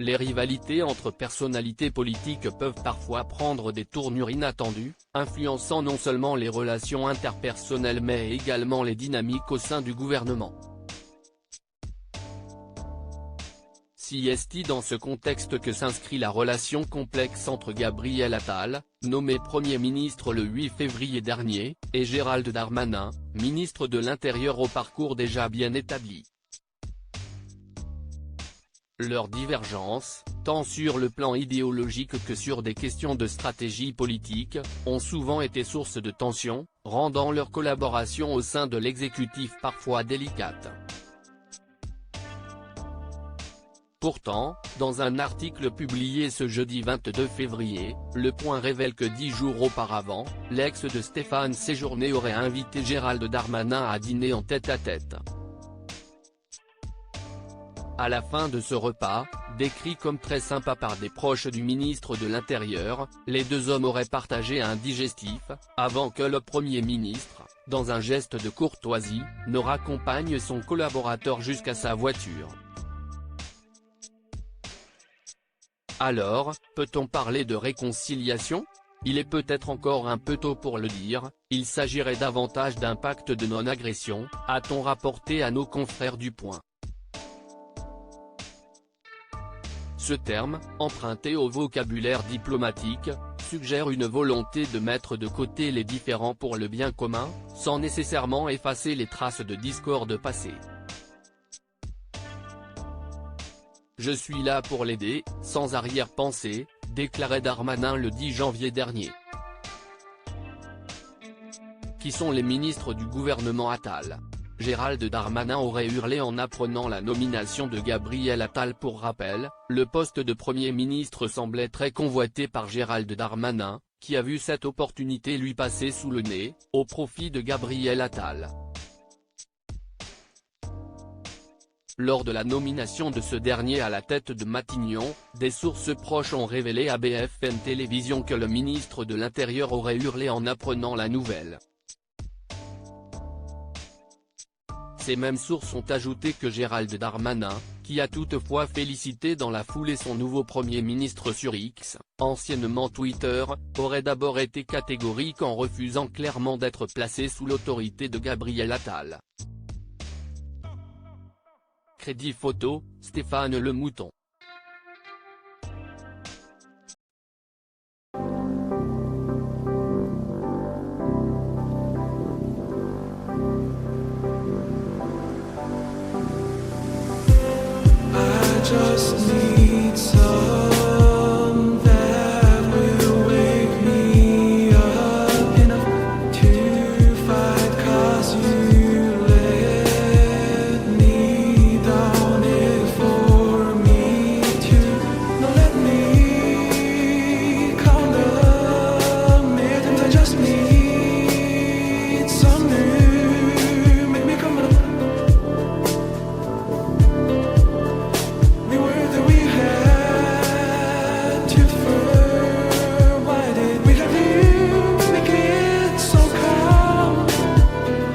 les rivalités entre personnalités politiques peuvent parfois prendre des tournures inattendues, influençant non seulement les relations interpersonnelles mais également les dynamiques au sein du gouvernement. C'est dans ce contexte que s'inscrit la relation complexe entre Gabriel Attal, nommé Premier ministre le 8 février dernier, et Gérald Darmanin, ministre de l'Intérieur au parcours déjà bien établi. Leurs divergences, tant sur le plan idéologique que sur des questions de stratégie politique, ont souvent été source de tensions, rendant leur collaboration au sein de l'exécutif parfois délicate. Pourtant, dans un article publié ce jeudi 22 février, Le Point révèle que 10 jours auparavant, l'ex de Stéphane Séjourné aurait invité Gérald Darmanin à dîner en tête-à-tête. À la fin de ce repas, décrit comme très sympa par des proches du ministre de l'Intérieur, les deux hommes auraient partagé un digestif, avant que le Premier ministre, dans un geste de courtoisie, ne raccompagne son collaborateur jusqu'à sa voiture. Alors, peut-on parler de réconciliation ? Il est peut-être encore un peu tôt pour le dire, il s'agirait davantage d'un pacte de non-agression, a-t-on rapporté à nos confrères du Point. Ce terme, emprunté au vocabulaire diplomatique, suggère une volonté de mettre de côté les différends pour le bien commun, sans nécessairement effacer les traces de discorde passées. Je suis là pour l'aider, sans arrière-pensée, déclarait Darmanin le 10 janvier dernier. Qui sont les ministres du gouvernement Attal ? Gérald Darmanin aurait hurlé en apprenant la nomination de Gabriel Attal. Pour rappel, le poste de Premier ministre semblait très convoité par Gérald Darmanin, qui a vu cette opportunité lui passer sous le nez, au profit de Gabriel Attal. Lors de la nomination de ce dernier à la tête de Matignon, des sources proches ont révélé à BFM Télévision que le ministre de l'Intérieur aurait hurlé en apprenant la nouvelle. Ces mêmes sources ont ajouté que Gérald Darmanin, qui a toutefois félicité dans la foulée son nouveau Premier ministre sur X, anciennement Twitter, aurait d'abord été catégorique en refusant clairement d'être placé sous l'autorité de Gabriel Attal. Crédit photo, Stéphane Le Mouton.